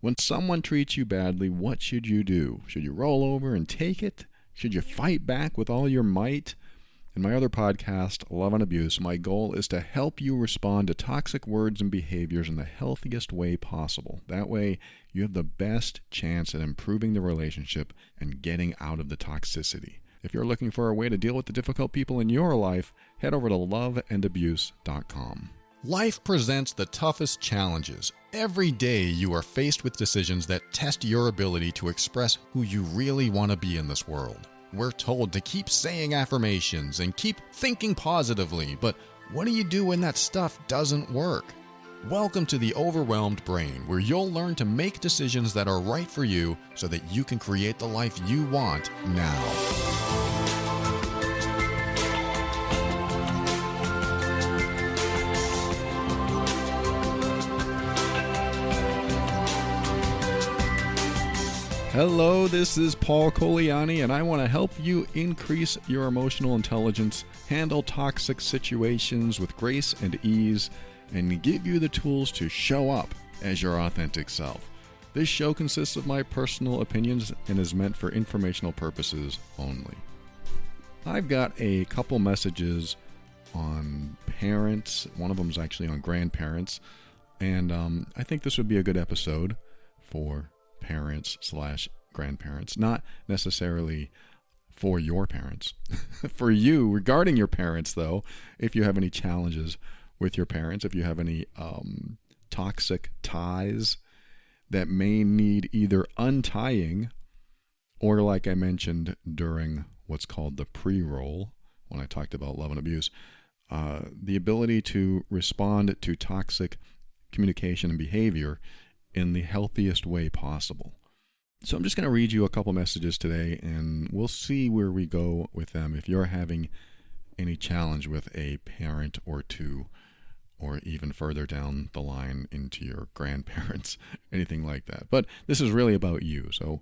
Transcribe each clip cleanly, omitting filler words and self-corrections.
When someone treats you badly, what should you do? Should you roll over and take it? Should you fight back with all your might? In my other podcast, Love and Abuse, my goal is to help you respond to toxic words and behaviors in the healthiest way possible. That way, you have the best chance at improving the relationship and getting out of the toxicity. If you're looking for a way to deal with the difficult people in your life, head over to loveandabuse.com. Life presents the toughest challenges. Every day you are faced with decisions that test your ability to express who you really want to be in this world. We're told to keep saying affirmations and keep thinking positively, but what do you do when that stuff doesn't work? Welcome to the Overwhelmed Brain, where you'll learn to make decisions that are right for you so that you can create the life you want now. Hello, this is Paul Coliani, and I want to help you increase your emotional intelligence, handle toxic situations with grace and ease, and give you the tools to show up as your authentic self. This show consists of my personal opinions and is meant for informational purposes only. I've got a couple messages on parents. One of them is actually on grandparents, and I think this would be a good episode for parents/grandparents, not necessarily for your parents. For you, regarding your parents, though, if you have any challenges with your parents, if you have any toxic ties that may need either untying or, like I mentioned during what's called the pre-roll, when I talked about love and abuse, the ability to respond to toxic communication and behavior in the healthiest way possible. So I'm just going to read you a couple messages today, and we'll see where we go with them. If you're having any challenge with a parent or two, or even further down the line into your grandparents, anything like that. But this is really about you. So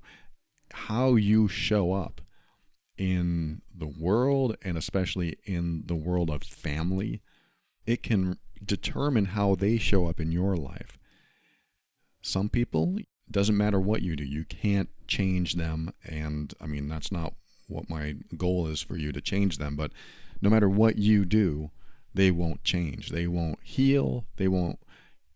how you show up in the world, and especially in the world of family, it can determine how they show up in your life. Some people, doesn't matter what you do, you can't change them, and I mean, that's not what my goal is for you to change them, but no matter what you do, they won't change. They won't heal. They won't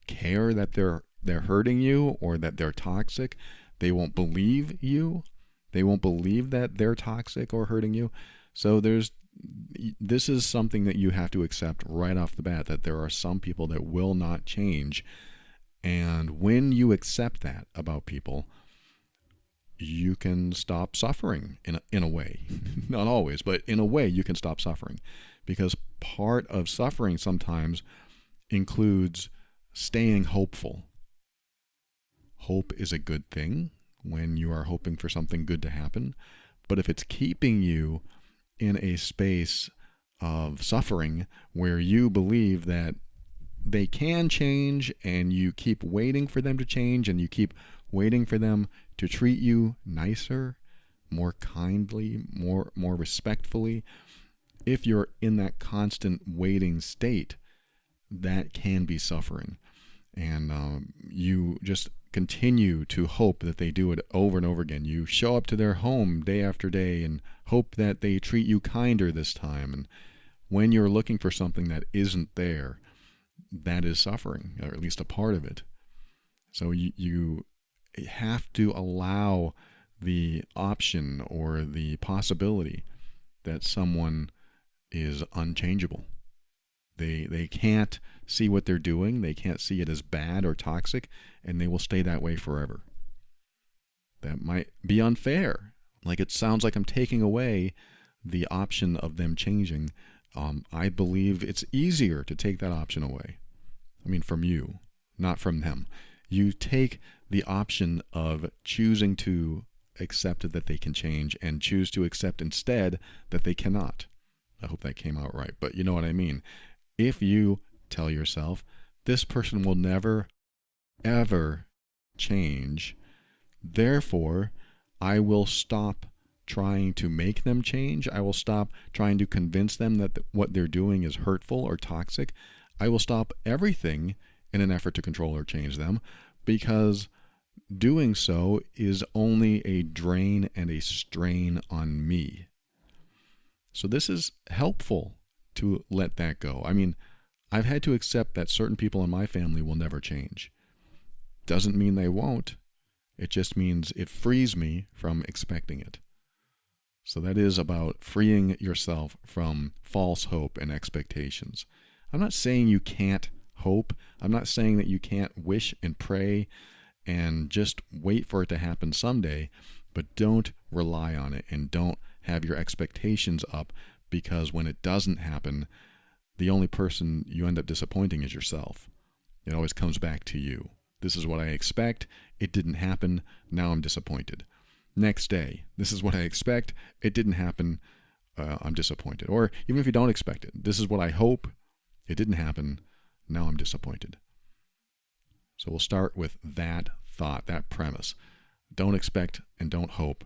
care that they're hurting you or that they're toxic. They won't believe you. They won't believe that they're toxic or hurting you. So this is something that you have to accept right off the bat, that there are some people that will not change. And when you accept that about people, you can stop suffering in a way. Not always, but in a way you can stop suffering. Because part of suffering sometimes includes staying hopeful. Hope is a good thing when you are hoping for something good to happen. But if it's keeping you in a space of suffering where you believe that they can change, and you keep waiting for them to change, and you keep waiting for them to treat you nicer, more kindly, more respectfully. If you're in that constant waiting state, that can be suffering. And you just continue to hope that they do it over and over again. You show up to their home day after day and hope that they treat you kinder this time. And when you're looking for something that isn't there, that is suffering, or at least a part of it. So you have to allow the option or the possibility that someone is unchangeable. They can't see what they're doing. They can't see it as bad or toxic, and they will stay that way forever. That might be unfair. Like, it sounds like I'm taking away the option of them changing. I believe it's easier to take that option away. I mean, from you, not from them. You take the option of choosing to accept that they can change and choose to accept instead that they cannot. I hope that came out right, but you know what I mean. If you tell yourself, this person will never, ever change, therefore, I will stop trying to make them change. I will stop trying to convince them that what they're doing is hurtful or toxic. I will stop everything in an effort to control or change them, because doing so is only a drain and a strain on me. So this is helpful to let that go. I mean, I've had to accept that certain people in my family will never change. Doesn't mean they won't. It just means it frees me from expecting it. So that is about freeing yourself from false hope and expectations. I'm not saying you can't hope. I'm not saying that you can't wish and pray and just wait for it to happen someday, but don't rely on it and don't have your expectations up, because when it doesn't happen, the only person you end up disappointing is yourself. It always comes back to you. This is what I expect. It didn't happen. Now I'm disappointed. Next day, this is what I expect. It didn't happen. I'm disappointed. Or even if you don't expect it, this is what I hope. It didn't happen. Now I'm disappointed. So we'll start with that thought, that premise. Don't expect and don't hope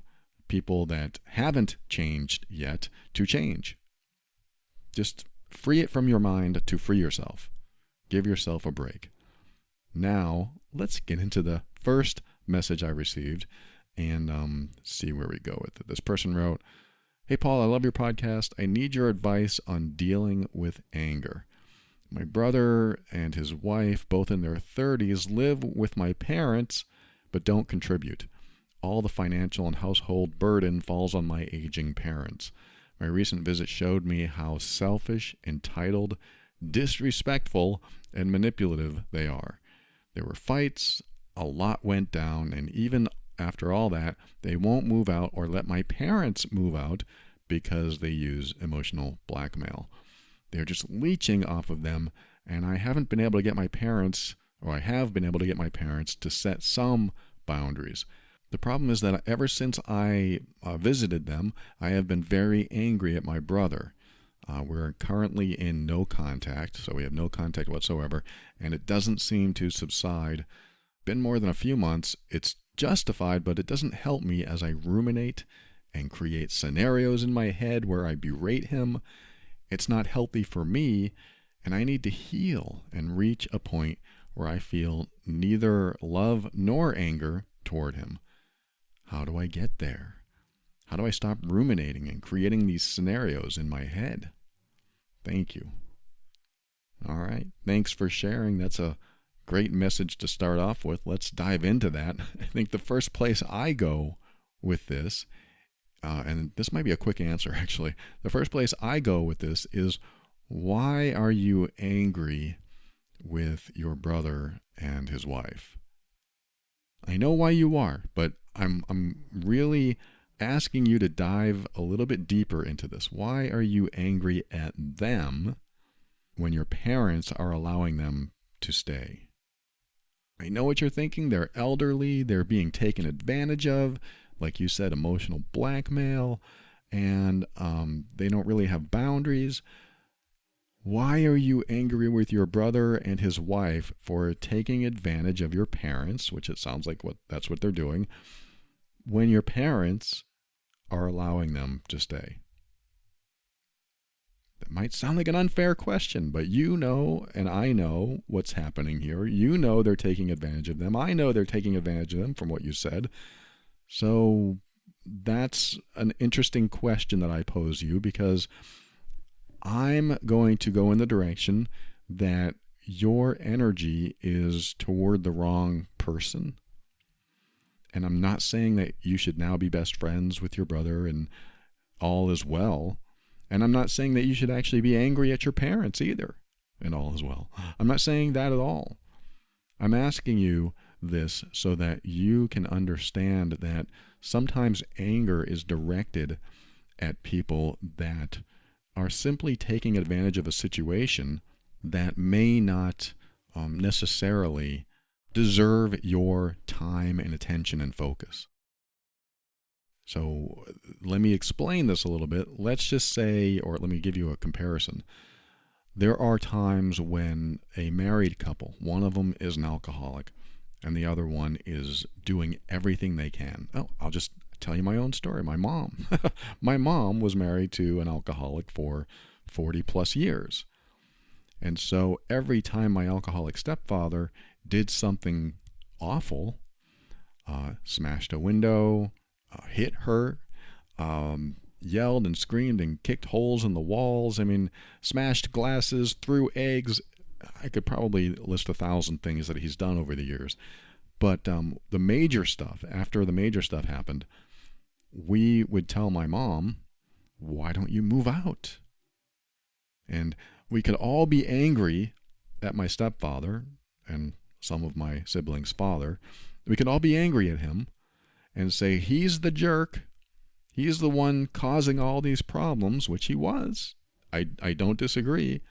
people that haven't changed yet to change. Just free it from your mind to free yourself. Give yourself a break. Now, let's get into the first message I received and see where we go with it. This person wrote, "Hey Paul, I love your podcast. I need your advice on dealing with anger. My brother and his wife, both in their 30s, live with my parents but don't contribute. All the financial and household burden falls on my aging parents. My recent visit showed me how selfish, entitled, disrespectful, and manipulative they are. There were fights, a lot went down, and even after all that, they won't move out or let my parents move out because they use emotional blackmail. They're just leeching off of them, and I haven't been able to get my parents, or I have been able to get my parents to set some boundaries. The problem is that ever since I visited them, I have been very angry at my brother. We're currently in no contact, so we have no contact whatsoever, and it doesn't seem to subside. Been more than a few months. It's justified, but it doesn't help me as I ruminate and create scenarios in my head where I berate him. It's not healthy for me, and I need to heal and reach a point where I feel neither love nor anger toward him. How do I get there? How do I stop ruminating and creating these scenarios in my head? Thank you." All right. Thanks for sharing. That's a great message to start off with. Let's dive into that. I think the first place I go with this, and this might be a quick answer actually, the first place I go with this is, why are you angry with your brother and his wife? I know why you are, but I'm really asking you to dive a little bit deeper into this. Why are you angry at them when your parents are allowing them to stay? I know what you're thinking. They're elderly. They're being taken advantage of. Like you said, emotional blackmail. And they don't really have boundaries. Why are you angry with your brother and his wife for taking advantage of your parents, which it sounds like that's what they're doing, when your parents are allowing them to stay? That might sound like an unfair question, but you know, and I know what's happening here. You know they're taking advantage of them. I know they're taking advantage of them from what you said. So that's an interesting question that I pose you, because I'm going to go in the direction that your energy is toward the wrong person. And I'm not saying that you should now be best friends with your brother and all is well. And I'm not saying that you should actually be angry at your parents either and all is well. I'm not saying that at all. I'm asking you this so that you can understand that sometimes anger is directed at people that are simply taking advantage of a situation that may not necessarily deserve your time and attention and focus. So let me explain this a little bit. Let's just say, or let me give you a comparison. There are times when a married couple, one of them is an alcoholic and the other one is doing everything they can. Oh, I'll just tell you my own story. My mom. My mom was married to an alcoholic for 40 plus years. And so every time my alcoholic stepfather did something awful, smashed a window, hit her, yelled and screamed and kicked holes in the walls. I mean, smashed glasses, threw eggs. I could probably list 1,000 things that he's done over the years. But the major stuff, after the major stuff happened, we would tell my mom, why don't you move out? And we could all be angry at my stepfather and some of my siblings' father. We could all be angry at him and say, he's the jerk. He's the one causing all these problems, which he was. I don't disagree.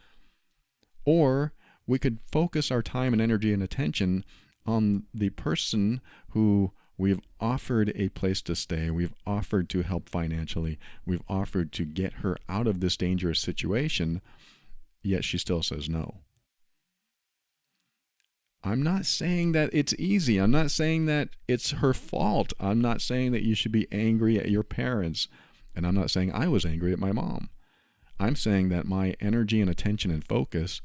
Or we could focus our time and energy and attention on the person who we've offered a place to stay, we've offered to help financially, we've offered to get her out of this dangerous situation, yet she still says no. I'm not saying that it's easy. I'm not saying that it's her fault. I'm not saying that you should be angry at your parents. And I'm not saying I was angry at my mom. I'm saying that my energy and attention and focus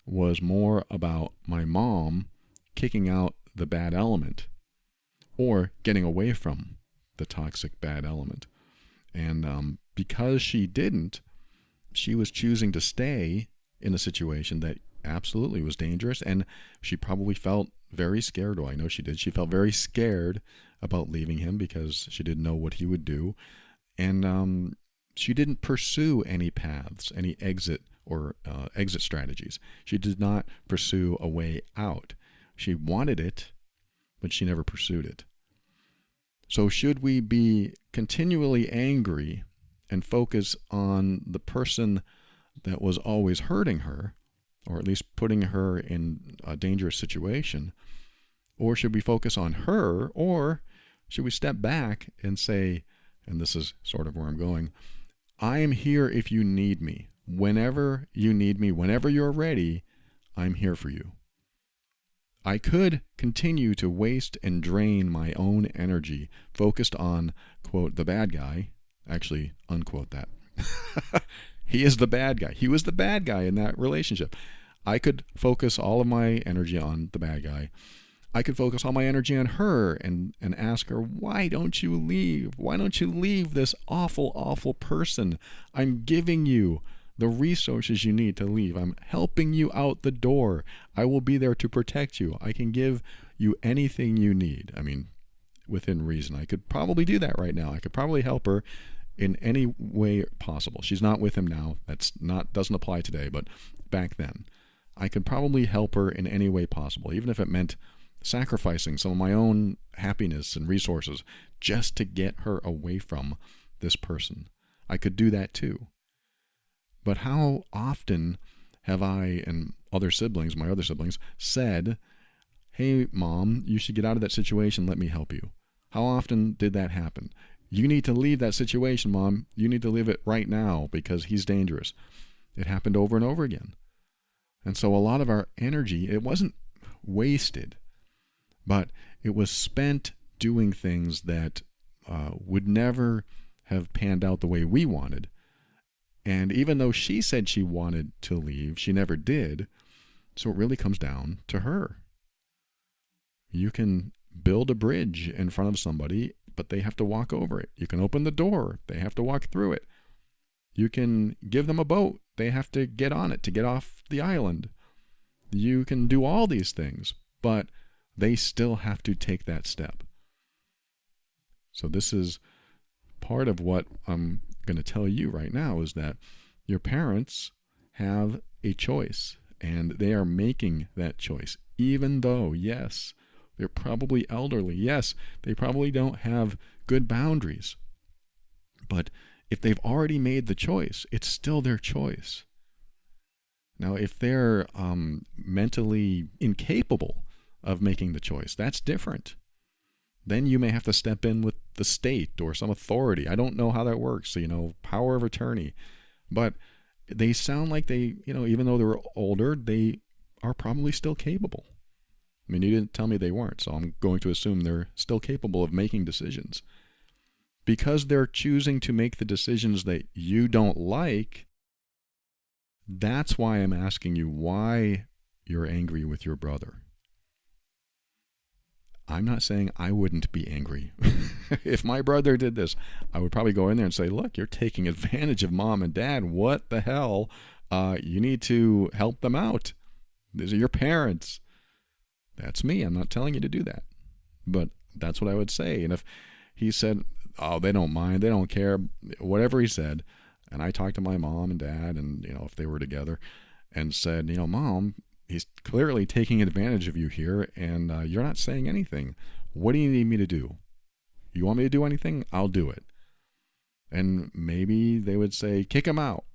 was more about my mom kicking out the bad element or getting away from the toxic bad element. And because she didn't, she was choosing to stay in a situation that absolutely was dangerous, and she probably felt very scared. Well, I know she did. She felt very scared about leaving him because she didn't know what he would do. And she didn't pursue any paths, any exit or exit strategies. She did not pursue a way out. She wanted it, but she never pursued it. So should we be continually angry and focus on the person that was always hurting her, or at least putting her in a dangerous situation? Or should we focus on her? Or should we step back and say, and this is sort of where I'm going, I am here if you need me. Whenever you need me, whenever you're ready, I'm here for you. I could continue to waste and drain my own energy focused on, quote, the bad guy. Actually, unquote that. He is the bad guy. He was the bad guy in that relationship. I could focus all of my energy on the bad guy. I could focus all my energy on her and ask her, why don't you leave? Why don't you leave this awful, awful person? I'm giving you the resources you need to leave. I'm helping you out the door. I will be there to protect you. I can give you anything you need. I mean, within reason. I could probably do that right now. I could probably help her in any way possible. She's not with him now. Doesn't apply today, but back then. I could probably help her in any way possible, even if it meant sacrificing some of my own happiness and resources just to get her away from this person. I could do that too. But how often have I and my other siblings, said, hey, Mom, you should get out of that situation. Let me help you. How often did that happen? You need to leave that situation, Mom. You need to leave it right now because he's dangerous. It happened over and over again. And so a lot of our energy, it wasn't wasted, but it was spent doing things that would never have panned out the way we wanted. And even though she said she wanted to leave, she never did. So it really comes down to her. You can build a bridge in front of somebody, but they have to walk over it. You can open the door. They have to walk through it. You can give them a boat. They have to get on it to get off the island. You can do all these things, but they still have to take that step. So this is part of what I'm going to tell you right now, is that your parents have a choice, and they are making that choice, even though, yes, they're probably elderly. Yes, they probably don't have good boundaries. But if they've already made the choice, it's still their choice. Now, if they're mentally incapable of making the choice, that's different. Then you may have to step in with the state or some authority. I don't know how that works, power of attorney. But they sound like they, even though they're older, they are probably still capable. I mean, you didn't tell me they weren't, so I'm going to assume they're still capable of making decisions. Because they're choosing to make the decisions that you don't like, that's why I'm asking you why you're angry with your brother. I'm not saying I wouldn't be angry. If my brother did this, I would probably go in there and say, look, you're taking advantage of mom and dad. What the hell? You need to help them out. These are your parents. That's me. I'm not telling you to do that. But that's what I would say. And if he said, oh, they don't mind, they don't care, whatever he said, and I talked to my mom and dad, and, if they were together, and said, Mom, he's clearly taking advantage of you here, and you're not saying anything. What do you need me to do? You want me to do anything? I'll do it. And maybe they would say, kick him out.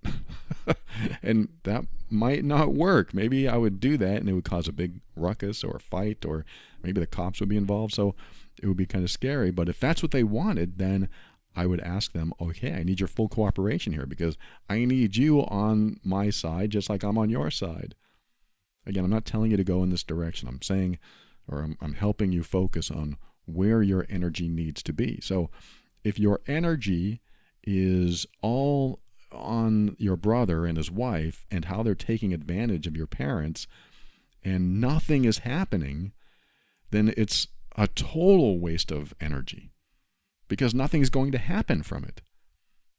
And that might not work. Maybe I would do that, and it would cause a big ruckus or a fight, or maybe the cops would be involved. So it would be kind of scary. But if that's what they wanted, then I would ask them, okay, I need your full cooperation here, because I need you on my side just like I'm on your side. Again, I'm not telling you to go in this direction. I'm saying, or I'm helping you focus on where your energy needs to be. So if your energy is all on your brother and his wife and how they're taking advantage of your parents and nothing is happening, then it's a total waste of energy, because nothing's going to happen from it.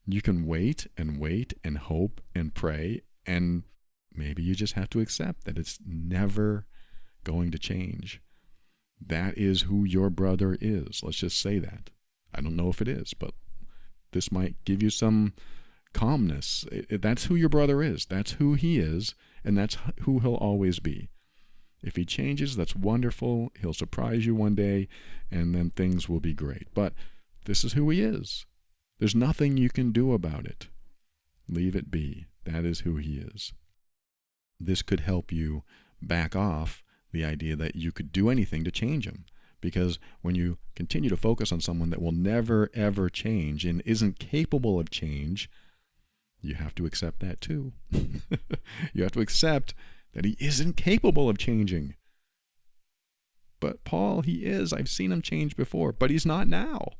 You can wait and hope and pray, and maybe you just have to accept that it's never going to change. That is who your brother is. Let's just say that. I don't know if it is, but this might give you some calmness. That's who your brother is. That's who he is, and that's who he'll always be. If he changes, that's wonderful. He'll surprise you one day, and then things will be great. But this is who he is. There's nothing you can do about it. Leave it be. That is who he is. This could help you back off the idea that you could do anything to change him. Because when you continue to focus on someone that will never, ever change and isn't capable of change, you have to accept that too. You have to accept that he isn't capable of changing. But Paul, he is. I've seen him change before, but he's not now.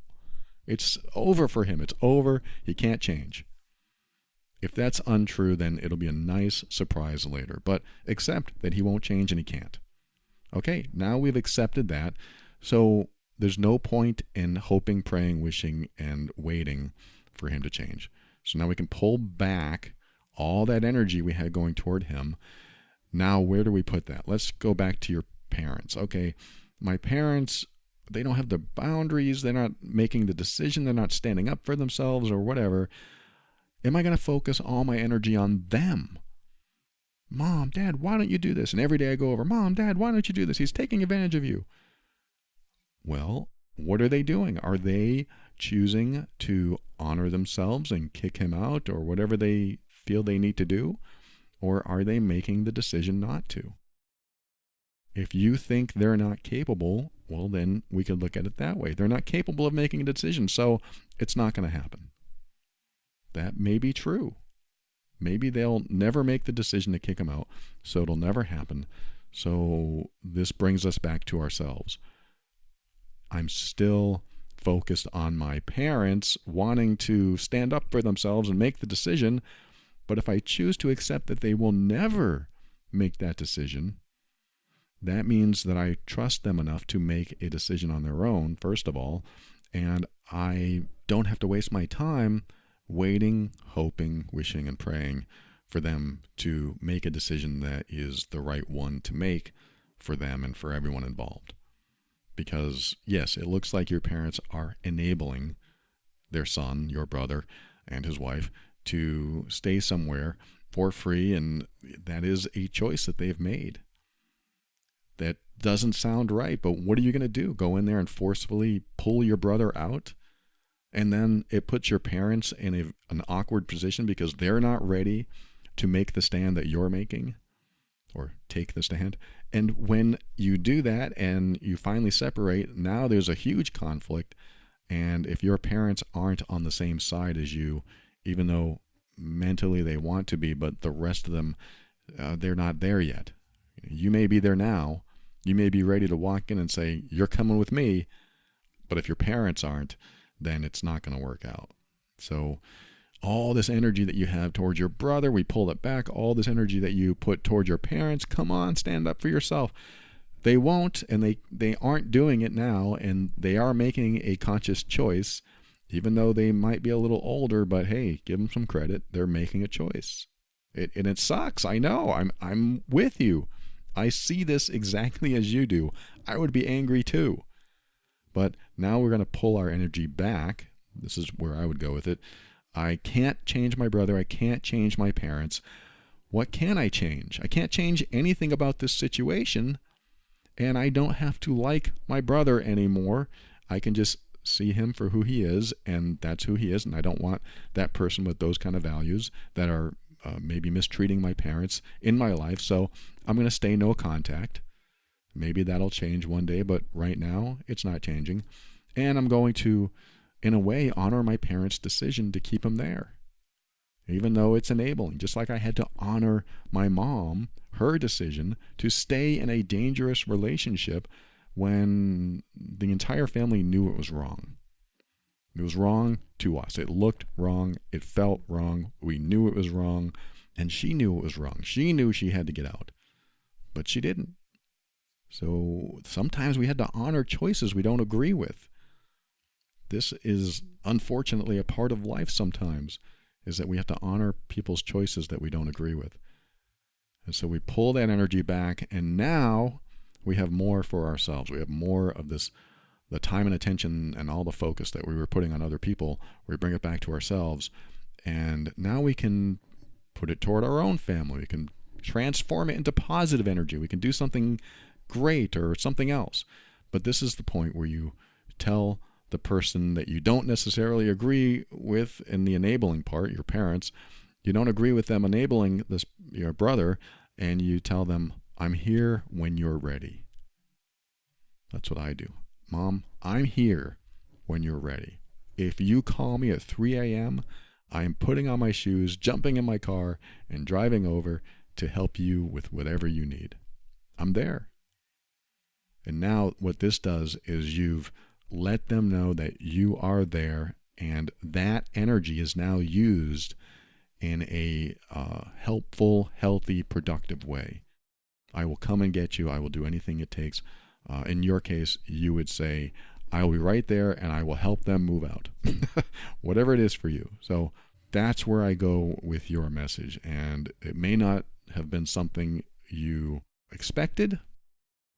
It's over for him. It's over. He can't change. If that's untrue, then it'll be a nice surprise later. But accept that he won't change and he can't. Okay, now we've accepted that. So there's no point in hoping, praying, wishing, and waiting for him to change. So now we can pull back all that energy we had going toward him. Now, where do we put that? Let's go back to your parents. Okay, my parents, they don't have the boundaries. They're not making the decision. They're not standing up for themselves or whatever. Am I going to focus all my energy on them? Mom, Dad, why don't you do this? And every day I go over, Mom, Dad, why don't you do this? He's taking advantage of you. Well, what are they doing? Are they choosing to honor themselves and kick him out or whatever they feel they need to do? Or are they making the decision not to? If you think they're not capable, well, then we could look at it that way. They're not capable of making a decision, so it's not going to happen. That may be true. Maybe they'll never make the decision to kick him out, so it'll never happen. So this brings us back to ourselves. I'm still focused on my parents wanting to stand up for themselves and make the decision, but if I choose to accept that they will never make that decision, that means that I trust them enough to make a decision on their own, first of all, and I don't have to waste my time waiting, hoping, wishing, and praying for them to make a decision that is the right one to make for them and for everyone involved. Because, yes, it looks like your parents are enabling their son, your brother, and his wife to stay somewhere for free, and that is a choice that they've made. That doesn't sound right, but what are you going to do? Go in there and forcefully pull your brother out? And then it puts your parents in an awkward position because they're not ready to make the stand that you're making or take the stand. And when you do that and you finally separate, now there's a huge conflict. And if your parents aren't on the same side as you, even though mentally they want to be, but the rest of them, they're not there yet. You may be there now. You may be ready to walk in and say, you're coming with me. But if your parents aren't, then it's not going to work out. So all this energy that you have towards your brother, we pull it back. All this energy that you put towards your parents, come on, stand up for yourself. They won't, and they aren't doing it now, and they are making a conscious choice, even though they might be a little older. But hey, give them some credit. They're making a choice. And it sucks. I know. I'm with you. I see this exactly as you do. I would be angry too. But now we're going to pull our energy back. This is where I would go with it. I can't change my brother. I can't change my parents. What can I change? I can't change anything about this situation, and I don't have to like my brother anymore. I can just see him for who he is, and that's who he is, and I don't want that person with those kind of values that are maybe mistreating my parents in my life, so I'm going to stay no contact. Maybe that'll change one day, but right now it's not changing. And I'm going to, in a way, honor my parents' decision to keep them there, even though it's enabling. Just like I had to honor my mom, her decision to stay in a dangerous relationship when the entire family knew it was wrong. It was wrong to us. It looked wrong. It felt wrong. We knew it was wrong. And she knew it was wrong. She knew she had to get out. But she didn't. So sometimes we had to honor choices we don't agree with. This is unfortunately a part of life sometimes, is that we have to honor people's choices that we don't agree with. And so we pull that energy back, and now we have more for ourselves. We have more of this, the time and attention and all the focus that we were putting on other people. We bring it back to ourselves, and now we can put it toward our own family. We can transform it into positive energy. We can do something great or something else. But this is the point where you tell the person that you don't necessarily agree with in the enabling part, your parents, you don't agree with them enabling this, your brother, and you tell them, I'm here when you're ready. That's what I do. Mom, I'm here when you're ready. If you call me at 3 a.m., I am putting on my shoes, jumping in my car, and driving over to help you with whatever you need. I'm there. And now what this does is you've let them know that you are there, and that energy is now used in a helpful, healthy, productive way. I will come and get you. I will do anything it takes. In your case, you would say, I will be right there and I will help them move out. Whatever it is for you. So that's where I go with your message. And it may not have been something you expected,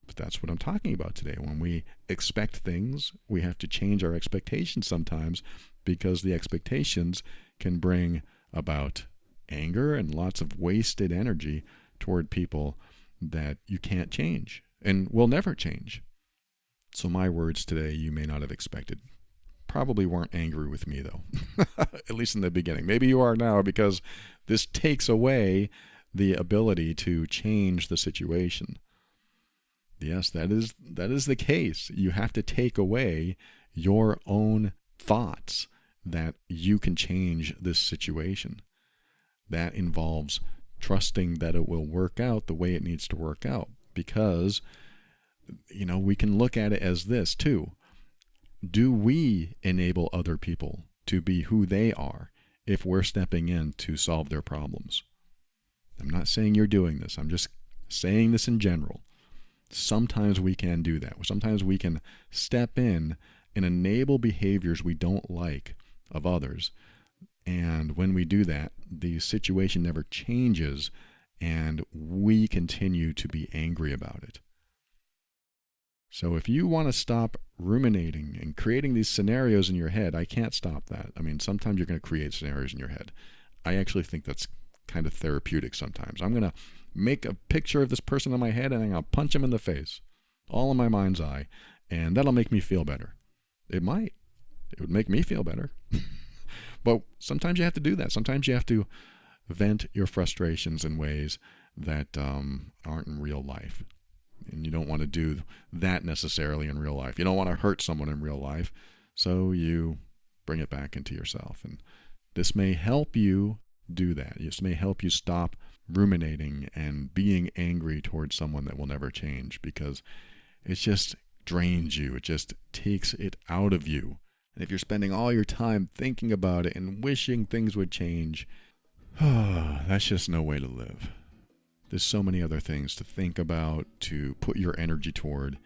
but that's what I'm talking about today. When we expect things, we have to change our expectations sometimes, because the expectations can bring about anger and lots of wasted energy toward people that you can't change and will never change. So my words today you may not have expected. Probably weren't angry with me though, at least in the beginning. Maybe you are now, because this takes away the ability to change the situation. Yes, that is the case. You have to take away your own thoughts that you can change this situation. That involves trusting that it will work out the way it needs to work out, because we can look at it as this too. Do we enable other people to be who they are if we're stepping in to solve their problems? I'm not saying you're doing this. I'm just saying this in general. Sometimes we can do that. Sometimes we can step in and enable behaviors we don't like of others. And when we do that, the situation never changes and we continue to be angry about it. So if you want to stop ruminating and creating these scenarios in your head, I can't stop that. I mean, sometimes you're going to create scenarios in your head. I actually think that's kind of therapeutic sometimes. I'm going to make a picture of this person in my head and I'm going to punch him in the face, all in my mind's eye, and that'll make me feel better. It might. It would make me feel better. But sometimes you have to do that. Sometimes you have to vent your frustrations in ways that aren't in real life. And you don't want to do that necessarily in real life. You don't want to hurt someone in real life. So you bring it back into yourself. And this may help you do that. This may help you stop ruminating and being angry towards someone that will never change, because it just drains you. It just takes it out of you. And if you're spending all your time thinking about it and wishing things would change, that's just no way to live. there's so many other things to think about, to put your energy toward,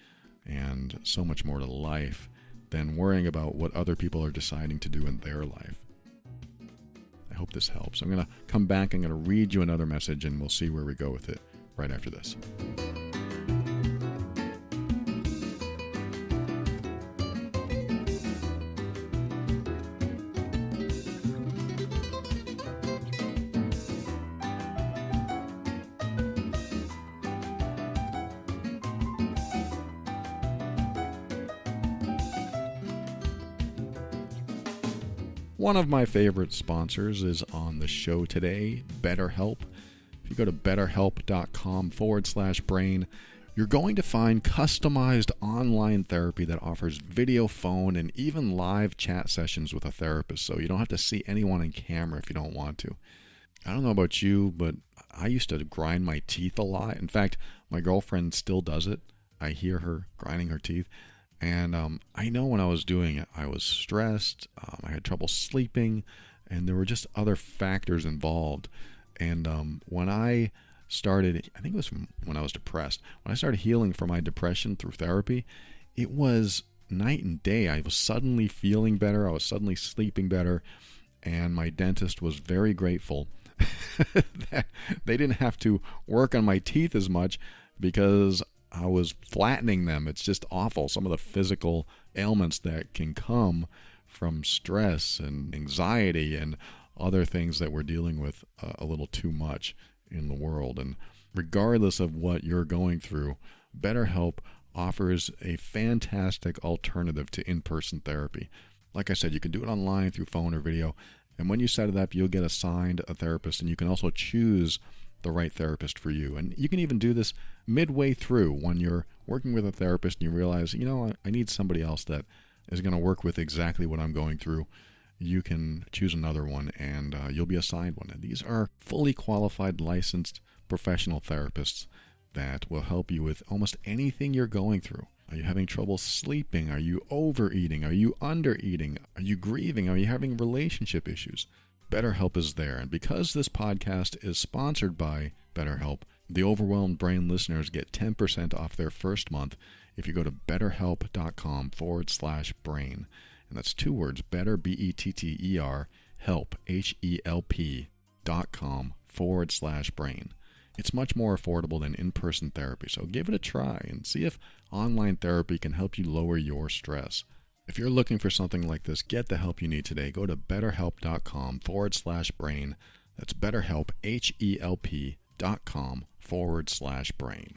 and so much more to life than worrying about what other people are deciding to do in their life. I hope this helps. I'm going to come back. I'm going to read you another message, and we'll see where we go with it right after this. One of my favorite sponsors is on the show today, BetterHelp. If you go to betterhelp.com/brain, you're going to find customized online therapy that offers video, phone, and even live chat sessions with a therapist, so you don't have to see anyone on camera if you don't want to. I don't know about you, but I used to grind my teeth a lot. In fact, my girlfriend still does it. I hear her grinding her teeth. And I know when I was doing it, I was stressed, I had trouble sleeping, and there were just other factors involved. And when I started, I think it was when I was depressed, when I started healing from my depression through therapy, it was night and day. I was suddenly feeling better, I was suddenly sleeping better, and my dentist was very grateful that they didn't have to work on my teeth as much because I was flattening them. It's just awful. Some of the physical ailments that can come from stress and anxiety and other things that we're dealing with a little too much in the world. And regardless of what you're going through, BetterHelp offers a fantastic alternative to in-person therapy. Like I said, you can do it online through phone or video. And when you set it up, you'll get assigned a therapist, and you can also choose the right therapist for you. And you can even do this midway through when you're working with a therapist and you realize, I need somebody else that is going to work with exactly what I'm going through. You can choose another one, and you'll be assigned one. And these are fully qualified, licensed professional therapists that will help you with almost anything you're going through. Are you having trouble sleeping? Are you overeating? Are you undereating? Are you grieving? Are you having relationship issues? BetterHelp is there, and because this podcast is sponsored by BetterHelp, the Overwhelmed Brain listeners get 10% off their first month if you go to betterhelp.com/brain. And that's two words, better, BETTER, help, HELP.com/brain. It's much more affordable than in-person therapy, so give it a try and see if online therapy can help you lower your stress. If you're looking for something like this, get the help you need today. Go to betterhelp.com/brain. That's betterhelp, HELP.com/brain.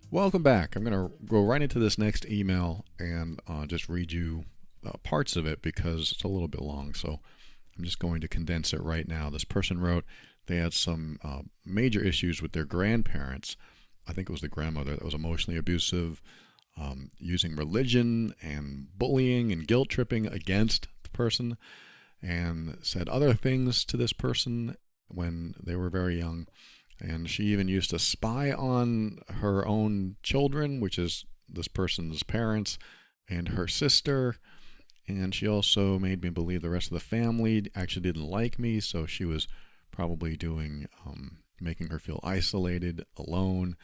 Welcome back. I'm going to go right into this next email and just read you parts of it because it's a little bit long. So I'm just going to condense it right now. This person wrote, they had some major issues with their grandparents. I think it was the grandmother that was emotionally abusive, using religion and bullying and guilt tripping against the person, and said other things to this person when they were very young. And she even used to spy on her own children, which is this person's parents, and her sister. And she also made me believe the rest of the family actually didn't like me, so she was probably doing, making her feel isolated, alone.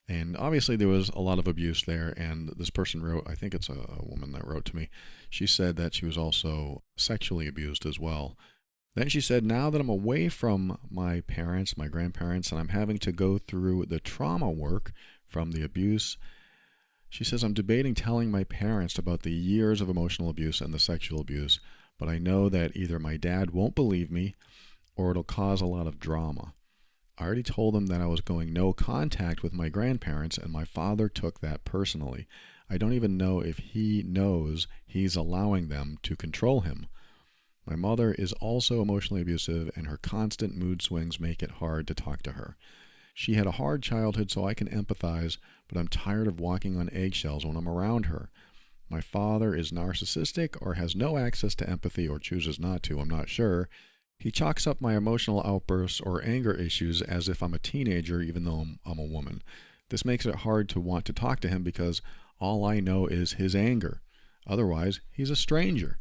And obviously there was a lot of abuse there. And this person wrote, I think it's a woman that wrote to me, she said that she was also sexually abused as well. Then she said, now that I'm away from my parents, my grandparents, and I'm having to go through the trauma work from the abuse, she says, I'm debating telling my parents about the years of emotional abuse and the sexual abuse, but I know that either my dad won't believe me or it'll cause a lot of drama. I already told them that I was going no contact with my grandparents, and my father took that personally. I don't even know if he knows he's allowing them to control him. My mother is also emotionally abusive, and her constant mood swings make it hard to talk to her. She had a hard childhood, so I can empathize, but I'm tired of walking on eggshells when I'm around her. My father is narcissistic or has no access to empathy or chooses not to, I'm not sure. He chalks up my emotional outbursts or anger issues as if I'm a teenager, even though I'm a woman. This makes it hard to want to talk to him because all I know is his anger. Otherwise, he's a stranger.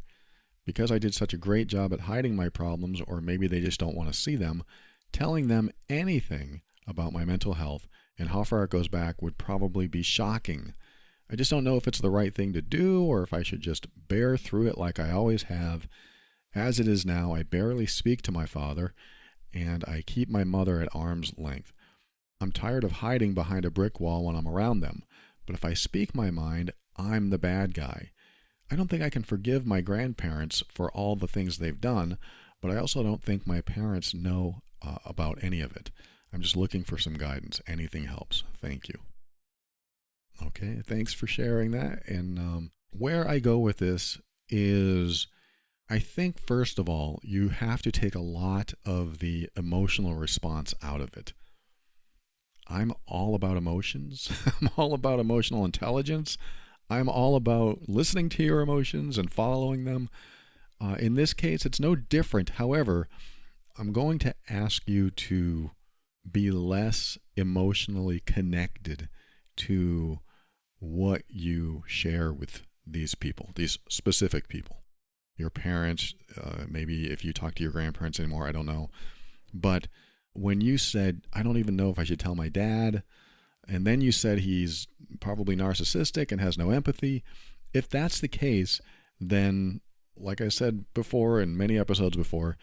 Because I did such a great job at hiding my problems, or maybe they just don't want to see them, telling them anything about my mental health and how far it goes back would probably be shocking. I just don't know if it's the right thing to do or if I should just bear through it like I always have. As it is now, I barely speak to my father, and I keep my mother at arm's length. I'm tired of hiding behind a brick wall when I'm around them, but if I speak my mind, I'm the bad guy. I don't think I can forgive my grandparents for all the things they've done, but I also don't think my parents know about any of it. I'm just looking for some guidance. Anything helps. Thank you. Okay, thanks for sharing that. And where I go with this is, I think, first of all, you have to take a lot of the emotional response out of it. I'm all about emotions. I'm all about emotional intelligence. I'm all about listening to your emotions and following them. In this case, it's no different. However, I'm going to ask you to be less emotionally connected to what you share with these people, these specific people. Your parents, maybe if you talk to your grandparents anymore, I don't know. But when you said, I don't even know if I should tell my dad, and then you said he's probably narcissistic and has no empathy, if that's the case, then, like I said before in many episodes before,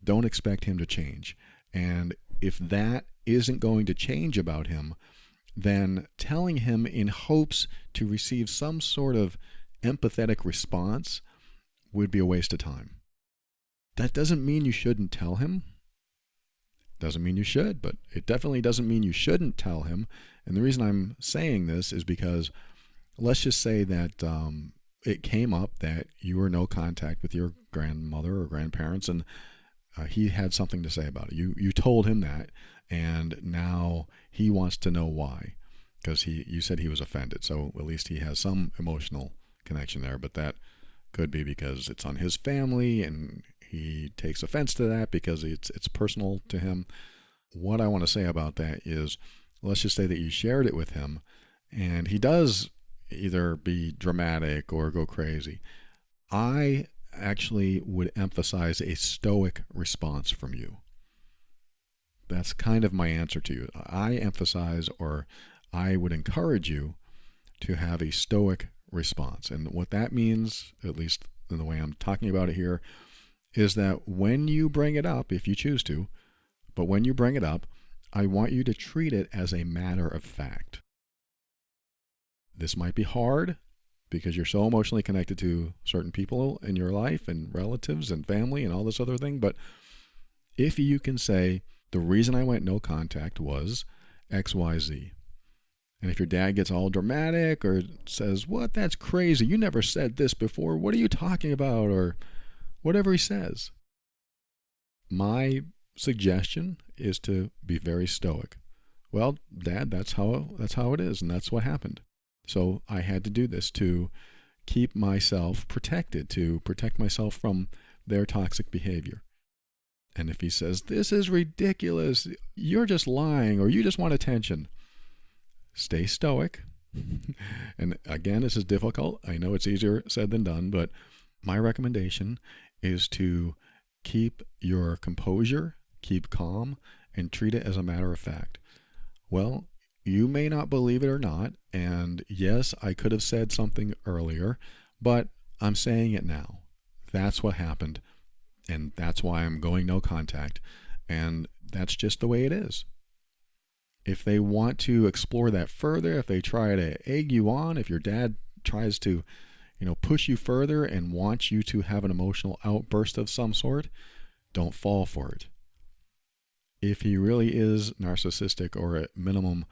don't expect him to change. And if that isn't going to change about him, then telling him in hopes to receive some sort of empathetic response would be a waste of time. That doesn't mean you shouldn't tell him. Doesn't mean you should, but it definitely doesn't mean you shouldn't tell him. And the reason I'm saying this is because let's just say that it came up that you were no contact with your grandmother or grandparents, and he had something to say about it. You told him that, and now he wants to know why, because you said he was offended. So at least he has some emotional connection there, but that could be because it's on his family and he takes offense to that because it's personal to him. What I want to say about that is, let's just say that you shared it with him and he does either be dramatic or go crazy. I actually would emphasize a stoic response from you. That's kind of my answer to you. I emphasize, or I would encourage you to have a stoic response. And what that means, at least in the way I'm talking about it here, is that when you bring it up, if you choose to, but when you bring it up, I want you to treat it as a matter of fact. This might be hard because you're so emotionally connected to certain people in your life and relatives and family and all this other thing, but if you can say, the reason I went no contact was XYZ. And if your dad gets all dramatic or says, what, that's crazy, you never said this before, what are you talking about, or whatever he says, my suggestion is to be very stoic. Well, Dad, that's how it is, and that's what happened. So I had to do this to keep myself protected, to protect myself from their toxic behavior. And if he says, this is ridiculous, you're just lying, or you just want attention, stay stoic. And again, this is difficult. I know it's easier said than done, but my recommendation is to keep your composure, keep calm, and treat it as a matter of fact. Well, you may not believe it or not, and yes, I could have said something earlier, but I'm saying it now. That's what happened, and that's why I'm going no contact, and that's just the way it is. If they want to explore that further, if they try to egg you on, if your dad tries to push you further and wants you to have an emotional outburst of some sort, don't fall for it. If he really is narcissistic or at minimum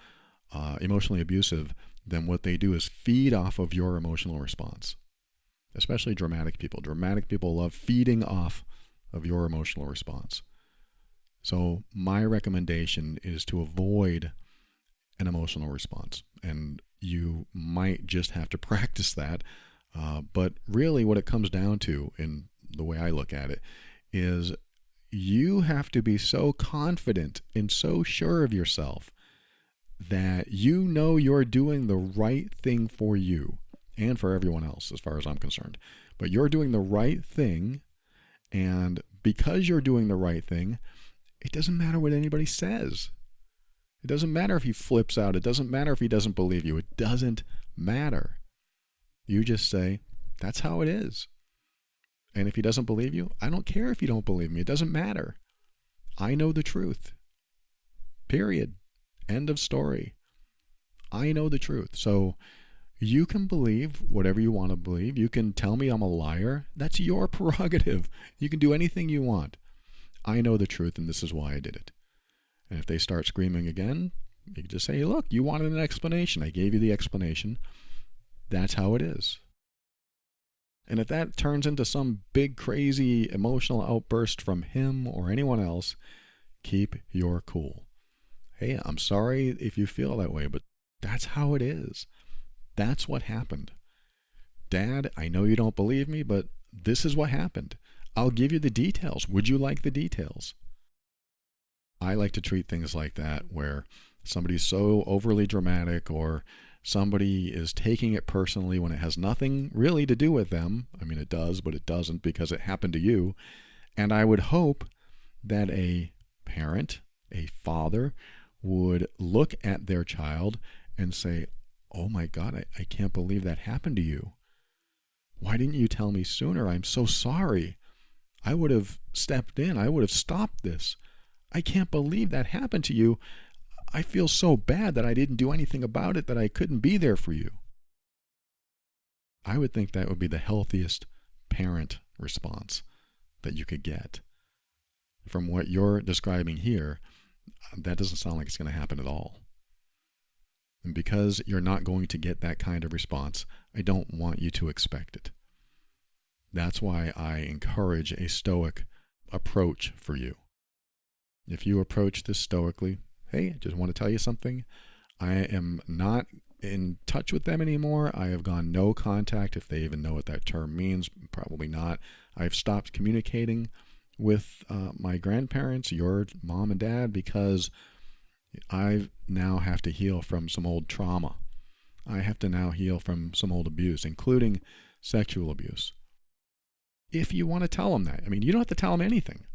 emotionally abusive, then what they do is feed off of your emotional response. Especially dramatic people. Dramatic people love feeding off of your emotional response. So my recommendation is to avoid an emotional response. And you might just have to practice that. But really what it comes down to, in the way I look at it, is you have to be so confident and so sure of yourself that you know you're doing the right thing for you, and for everyone else, as far as I'm concerned. But you're doing the right thing, and because you're doing the right thing, it doesn't matter what anybody says. It doesn't matter if he flips out. It doesn't matter if he doesn't believe you. It doesn't matter. You just say, that's how it is. And if he doesn't believe you, I don't care if you don't believe me. It doesn't matter. I know the truth. Period. End of story. I know the truth. So you can believe whatever you want to believe. You can tell me I'm a liar. That's your prerogative. You can do anything you want. I know the truth, and this is why I did it. And if they start screaming again, you can just say, hey, look, you wanted an explanation. I gave you the explanation. That's how it is. And if that turns into some big, crazy emotional outburst from him or anyone else, keep your cool. Hey, I'm sorry if you feel that way, but that's how it is. That's what happened. Dad, I know you don't believe me, but this is what happened. I'll give you the details. Would you like the details? I like to treat things like that where somebody's so overly dramatic or somebody is taking it personally when it has nothing really to do with them. I mean, it does, but it doesn't because it happened to you. And I would hope that a parent, a father, would look at their child and say, oh my God, I can't believe that happened to you. Why didn't you tell me sooner? I'm so sorry. I would have stepped in. I would have stopped this. I can't believe that happened to you. I feel so bad that I didn't do anything about it, that I couldn't be there for you. I would think that would be the healthiest parent response that you could get. From what you're describing here, that doesn't sound like it's going to happen at all. And because you're not going to get that kind of response, I don't want you to expect it. That's why I encourage a stoic approach for you. If you approach this stoically, hey, I just want to tell you something. I am not in touch with them anymore. I have gone no contact, if they even know what that term means. Probably not. I've stopped communicating with my grandparents, your mom and dad, because I now have to heal from some old trauma. I have to now heal from some old abuse, including sexual abuse. If you want to tell them that, I mean, you don't have to tell them anything.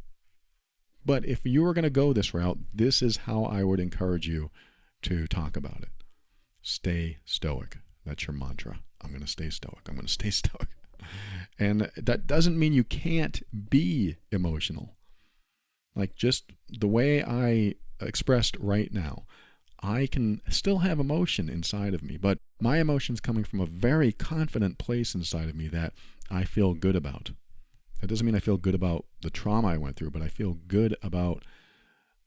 But if you were going to go this route, this is how I would encourage you to talk about it. Stay stoic. That's your mantra. I'm going to stay stoic. I'm going to stay stoic. And that doesn't mean you can't be emotional. Like just the way I expressed right now, I can still have emotion inside of me, but my emotion's coming from a very confident place inside of me that I feel good about. That doesn't mean I feel good about the trauma I went through, but I feel good about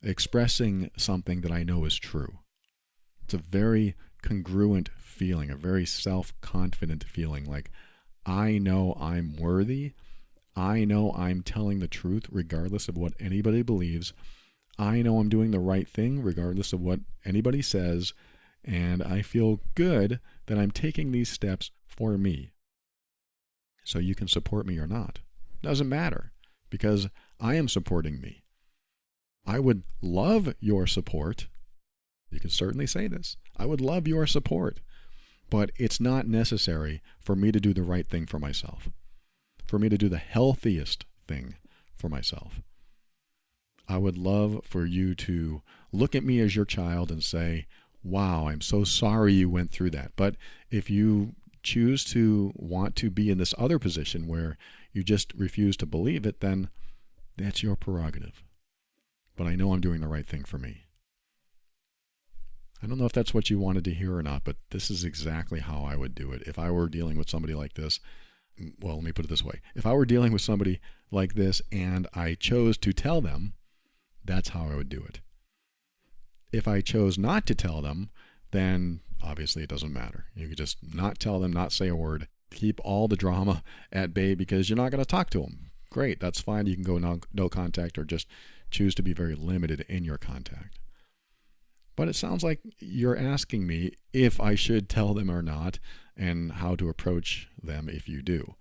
expressing something that I know is true. It's a very congruent feeling, a very self-confident feeling, like I know I'm worthy. I know I'm telling the truth regardless of what anybody believes. I know I'm doing the right thing regardless of what anybody says, and I feel good that I'm taking these steps for me. So you can support me or not. Doesn't matter, because I am supporting me. I would love your support. You can certainly say this. I would love your support, but it's not necessary for me to do the right thing for myself, for me to do the healthiest thing for myself. I would love for you to look at me as your child and say, wow, I'm so sorry you went through that. But if you choose to want to be in this other position where you just refuse to believe it, then that's your prerogative. But I know I'm doing the right thing for me. I don't know if that's what you wanted to hear or not, but this is exactly how I would do it. If I were dealing with somebody like this, well, let me put it this way. If I were dealing with somebody like this and I chose to tell them, that's how I would do it. If I chose not to tell them, then obviously it doesn't matter. You could just not tell them, not say a word, keep all the drama at bay because you're not going to talk to them. Great, that's fine. You can go no contact or just choose to be very limited in your contact. But it sounds like you're asking me if I should tell them or not and how to approach them if you do.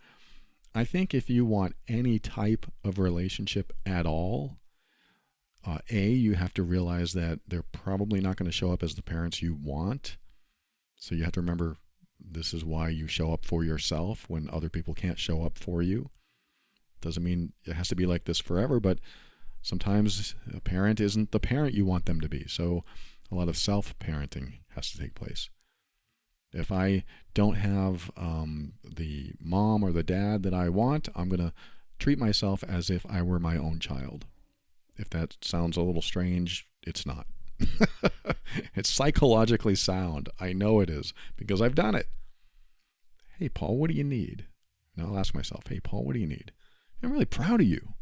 I think if you want any type of relationship at all, you have to realize that they're probably not going to show up as the parents you want. So you have to remember This is why you show up for yourself when other people can't show up for you. Doesn't mean it has to be like this forever, but sometimes a parent isn't the parent you want them to be. So a lot of self-parenting has to take place. If I don't have the mom or the dad that I want, I'm going to treat myself as if I were my own child. If that sounds a little strange, it's not. It's psychologically sound. I know it is because I've done it. Hey, Paul, what do you need? And I'll ask myself, hey, Paul, what do you need? I'm really proud of you.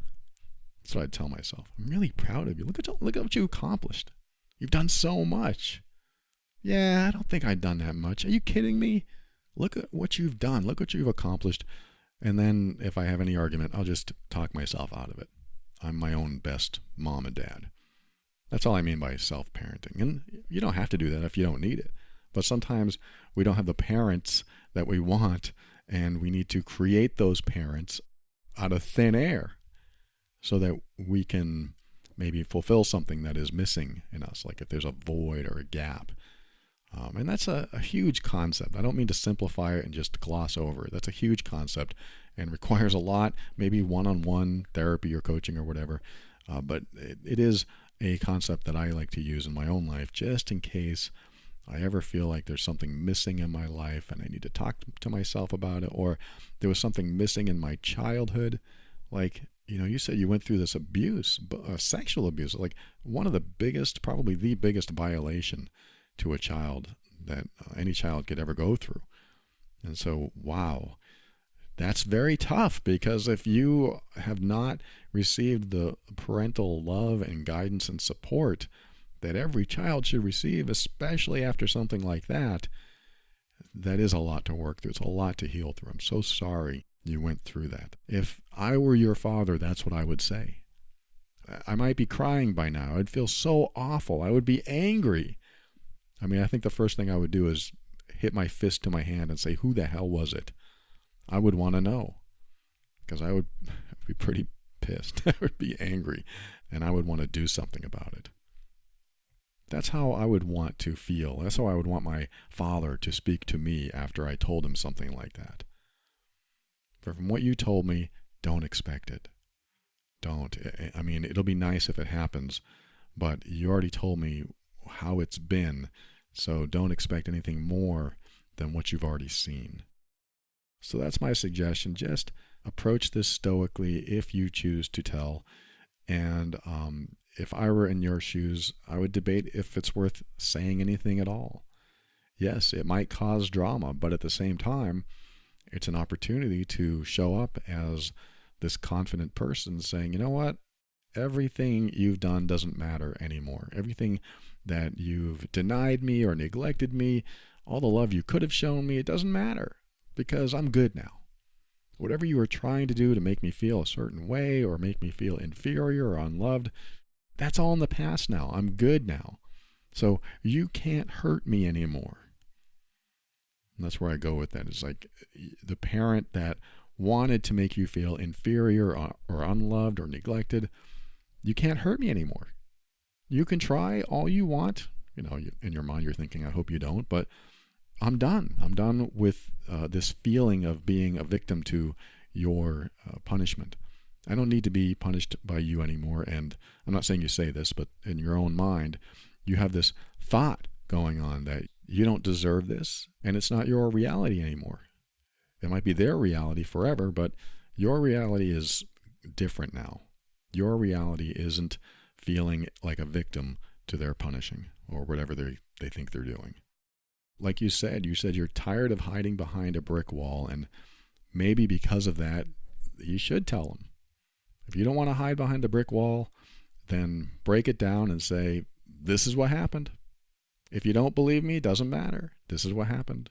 That's what I'd tell myself. I'm really proud of you. Look at what you accomplished. You've done so much. Yeah, I don't think I've done that much. Are you kidding me? Look at what you've done. Look what you've accomplished. And then if I have any argument, I'll just talk myself out of it. I'm my own best mom and dad. That's all I mean by self-parenting. And you don't have to do that if you don't need it. But sometimes we don't have the parents that we want, and we need to create those parents out of thin air so that we can maybe fulfill something that is missing in us, like if there's a void or a gap. And that's a huge concept. I don't mean to simplify it and just gloss over it. That's a huge concept and requires a lot, maybe one-on-one therapy or coaching or whatever. But it is a concept that I like to use in my own life just in case I ever feel like there's something missing in my life and I need to talk to myself about it, or there was something missing in my childhood. Like, you said you went through this abuse, sexual abuse, like one of the biggest, probably the biggest violation to a child that any child could ever go through. And so, wow, that's very tough, because if you have not received the parental love and guidance and support that every child should receive, especially after something like that, that is a lot to work through. It's a lot to heal through. I'm so sorry you went through that. If I were your father, that's what I would say. I might be crying by now. I'd feel so awful. I would be angry. I mean, I think the first thing I would do is hit my fist to my hand and say, who the hell was it? I would want to know, because I would be pretty pissed. I would be angry, and I would want to do something about it. That's how I would want to feel. That's how I would want my father to speak to me after I told him something like that. But from what you told me, don't expect it. Don't. I mean, it'll be nice if it happens, but you already told me how it's been, so don't expect anything more than what you've already seen. So that's my suggestion. Just approach this stoically if you choose to tell. And if I were in your shoes, I would debate if it's worth saying anything at all. Yes, it might cause drama, but at the same time, it's an opportunity to show up as this confident person saying, you know what? Everything you've done doesn't matter anymore. Everything that you've denied me or neglected me, all the love you could have shown me, it doesn't matter, because I'm good now. Whatever you were trying to do to make me feel a certain way or make me feel inferior or unloved, that's all in the past now. I'm good now. So you can't hurt me anymore. And that's where I go with that. It's like the parent that wanted to make you feel inferior or unloved or neglected, you can't hurt me anymore. You can try all you want. In your mind you're thinking, I hope you don't, but I'm done. I'm done with this feeling of being a victim to your punishment. I don't need to be punished by you anymore. And I'm not saying you say this, but in your own mind, you have this thought going on that you don't deserve this, and it's not your reality anymore. It might be their reality forever, but your reality is different now. Your reality isn't feeling like a victim to their punishing or whatever they think they're doing. Like you said you're tired of hiding behind a brick wall, and maybe because of that, you should tell them. If you don't want to hide behind a brick wall, then break it down and say, this is what happened. If you don't believe me, it doesn't matter. This is what happened.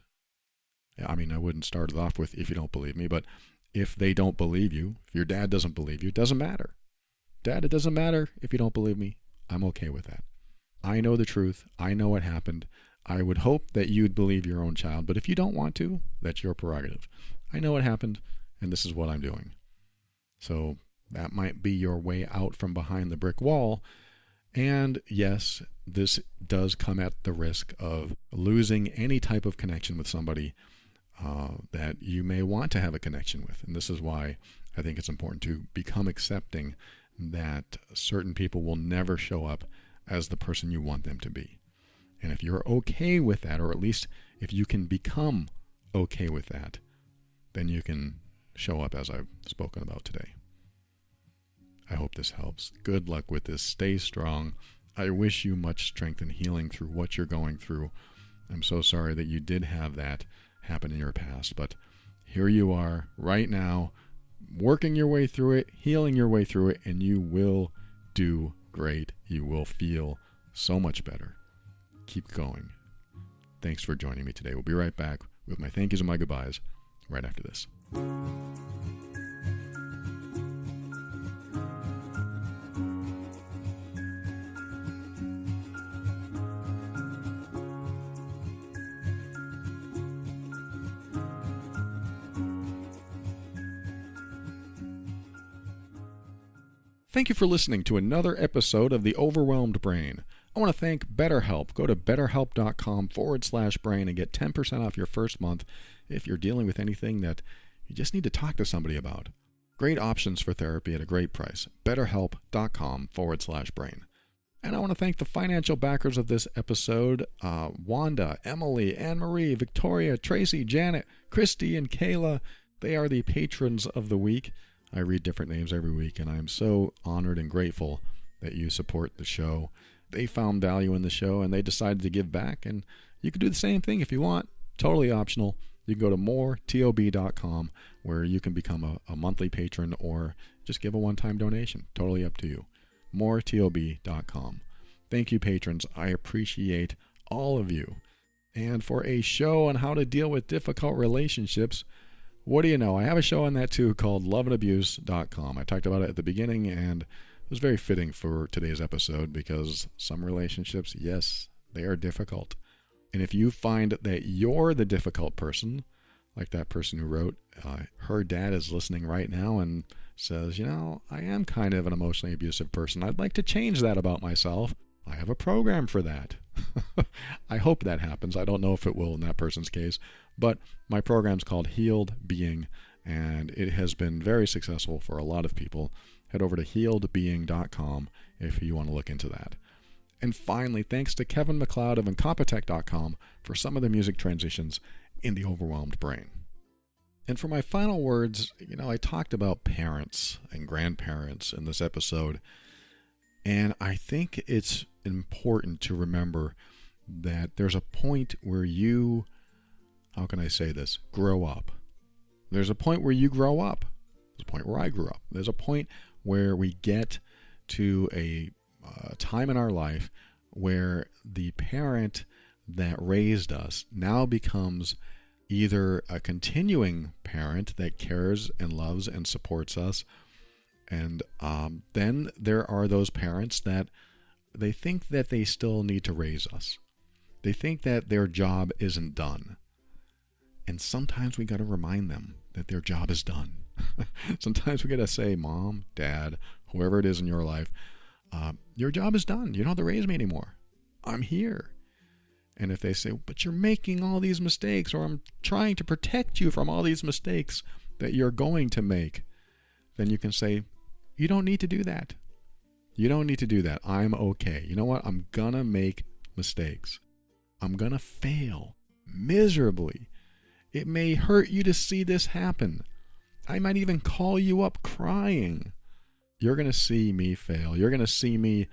I mean, I wouldn't start it off with, if you don't believe me, but if they don't believe you, if your dad doesn't believe you, it doesn't matter. Dad, it doesn't matter if you don't believe me. I'm okay with that. I know the truth. I know what happened. I would hope that you'd believe your own child, but if you don't want to, that's your prerogative. I know what happened, and this is what I'm doing. So that might be your way out from behind the brick wall. And yes, this does come at the risk of losing any type of connection with somebody that you may want to have a connection with. And this is why I think it's important to become accepting that certain people will never show up as the person you want them to be. And if you're okay with that, or at least if you can become okay with that, then you can show up as I've spoken about today. I hope this helps. Good luck with this. Stay strong. I wish you much strength and healing through what you're going through. I'm so sorry that you did have that happen in your past, but here you are right now, working your way through it, healing your way through it, and you will do great. You will feel so much better. Keep going. Thanks for joining me today. We'll be right back with my thank yous and my goodbyes right after this. Thank you for listening to another episode of The Overwhelmed Brain. I want to thank BetterHelp. Go to betterhelp.com/brain and get 10% off your first month if you're dealing with anything that you just need to talk to somebody about. Great options for therapy at a great price. betterhelp.com/brain. And I want to thank the financial backers of this episode, Wanda, Emily, Anne-Marie, Victoria, Tracy, Janet, Christy, and Kayla. They are the patrons of the week. I read different names every week, and I am so honored and grateful that you support the show. They found value in the show, and they decided to give back, and you can do the same thing if you want. Totally optional. You can go to moretob.com, where you can become a monthly patron or just give a one-time donation. Totally up to you. moretob.com. Thank you, patrons. I appreciate all of you. And for a show on how to deal with difficult relationships, what do you know? I have a show on that too called loveandabuse.com. I talked about it at the beginning, and it was very fitting for today's episode because some relationships, yes, they are difficult. And if you find that you're the difficult person, like that person who wrote, her dad is listening right now and says, I am kind of an emotionally abusive person. I'd like to change that about myself. I have a program for that. I hope that happens. I don't know if it will in that person's case, but my program's called Healed Being, and it has been very successful for a lot of people. Head over to healedbeing.com if you want to look into that. And finally, thanks to Kevin McLeod of Incompetech.com for some of the music transitions in The Overwhelmed Brain. And for my final words, I talked about parents and grandparents in this episode, and I think it's important to remember that there's a point where you, how can I say this, grow up. There's a point where you grow up. There's a point where I grew up. There's a point where we get to a time in our life where the parent that raised us now becomes either a continuing parent that cares and loves and supports us, and then there are those parents that they think that they still need to raise us. They think that their job isn't done. And sometimes we got to remind them that their job is done. Sometimes we got to say, Mom, Dad, whoever it is in your life, your job is done. You don't have to raise me anymore. I'm here. And if they say, but you're making all these mistakes, or I'm trying to protect you from all these mistakes that you're going to make, then you can say, you don't need to do that. You don't need to do that. I'm okay. You know what? I'm going to make mistakes. I'm going to fail miserably. It may hurt you to see this happen. I might even call you up crying. You're going to see me fail. You're going to see me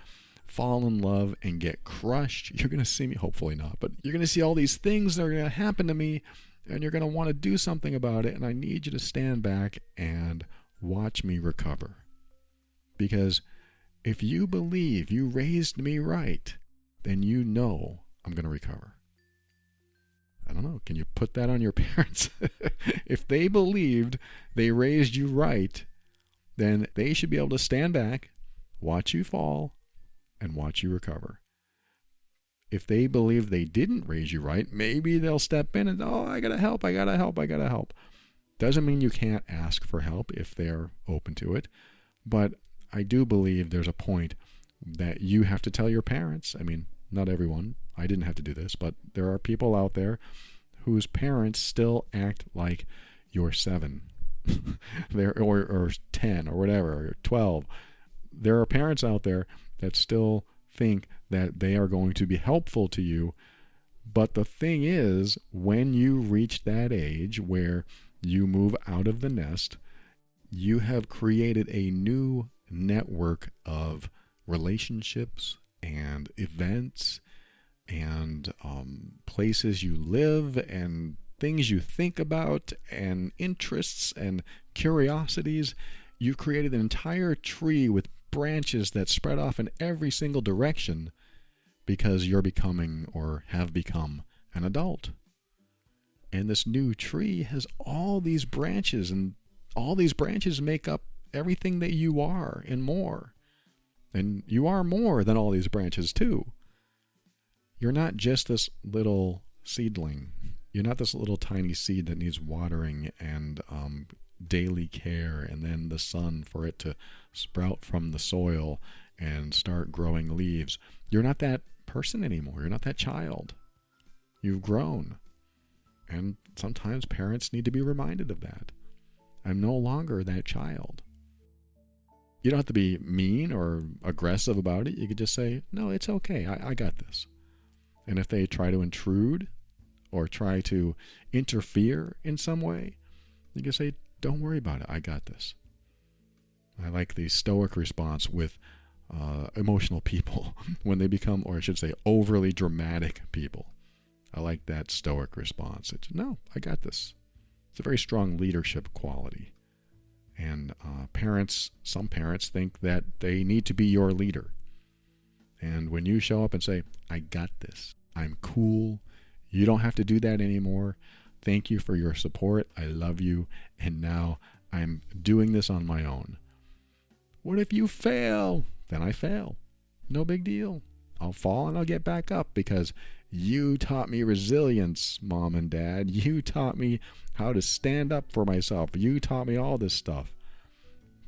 fall in love and get crushed. You're going to see me, hopefully not, but you're going to see all these things that are going to happen to me, and you're going to want to do something about it, and I need you to stand back and watch me recover. Because if you believe you raised me right, then you know I'm going to recover. I don't know. Can you put that on your parents? If they believed they raised you right, then they should be able to stand back, watch you fall, and watch you recover. If they believe they didn't raise you right, maybe they'll step in and, I gotta help. Doesn't mean you can't ask for help if they're open to it. But I do believe there's a point that you have to tell your parents. I mean, not everyone. I didn't have to do this, but there are people out there whose parents still act like you're 7 or 10 or whatever, or 12. There are parents out there that still think that they are going to be helpful to you. But the thing is, when you reach that age where you move out of the nest, you have created a new network of relationships and events and places you live and things you think about and interests and curiosities. You've created an entire tree with branches that spread off in every single direction because you're becoming or have become an adult. And this new tree has all these branches, and all these branches make up everything that you are and more. And you are more than all these branches too. You're not just this little seedling. You're not this little tiny seed that needs watering and daily care and then the sun for it to sprout from the soil and start growing leaves. You're not that person anymore. You're not that child. You've grown. And sometimes parents need to be reminded of that. I'm no longer that child. You don't have to be mean or aggressive about it. You could just say, no, it's okay. I got this. And if they try to intrude or try to interfere in some way, you can say, don't worry about it. I got this. I like the stoic response with emotional people when they become, or I should say, overly dramatic people. I like that stoic response. It's, no, I got this. It's a very strong leadership quality. And some parents think that they need to be your leader. And when you show up and say, I got this, I'm cool, you don't have to do that anymore. Thank you for your support. I love you. And now I'm doing this on my own. What if you fail? Then I fail. No big deal. I'll fall and I'll get back up because you taught me resilience, Mom and Dad. You taught me how to stand up for myself. You taught me all this stuff.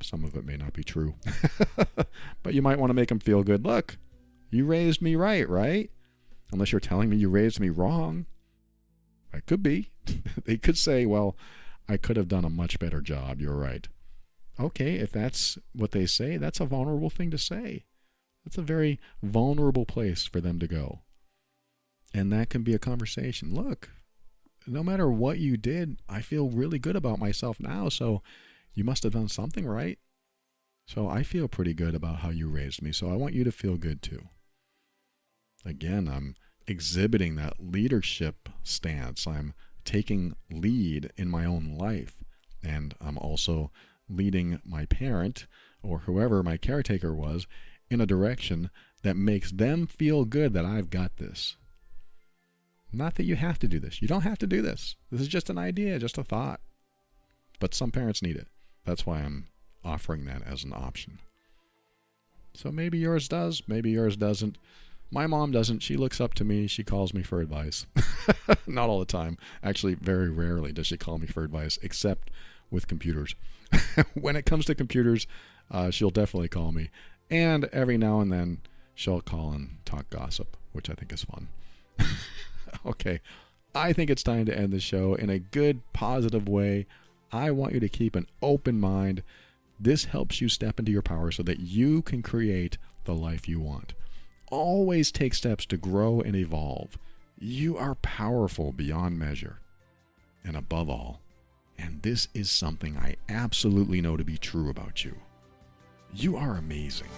Some of it may not be true. But you might want to make them feel good. Look, you raised me right? Unless you're telling me you raised me wrong. It could be. They could say, well, I could have done a much better job. You're right. Okay, if that's what they say, that's a vulnerable thing to say. That's a very vulnerable place for them to go. And that can be a conversation. Look, no matter what you did, I feel really good about myself now, so you must have done something right. So I feel pretty good about how you raised me, so I want you to feel good too. Again, I'm exhibiting that leadership stance. I'm taking lead in my own life, and I'm also leading my parent or whoever my caretaker was in a direction that makes them feel good that I've got this. Not that you have to do this. You don't have to do this. This is just an idea, just a thought. But some parents need it. That's why I'm offering that as an option. So maybe yours does, maybe yours doesn't. My mom doesn't. She looks up to me. She calls me for advice. Not all the time. Actually, very rarely does she call me for advice, except with computers. When it comes to computers, she'll definitely call me. And every now and then, she'll call and talk gossip, which I think is fun. Okay, I think it's time to end the show in a good, positive way. I want you to keep an open mind. This helps you step into your power so that you can create the life you want. Always take steps to grow and evolve. You are powerful beyond measure. And above all, and this is something I absolutely know to be true about you, you are amazing.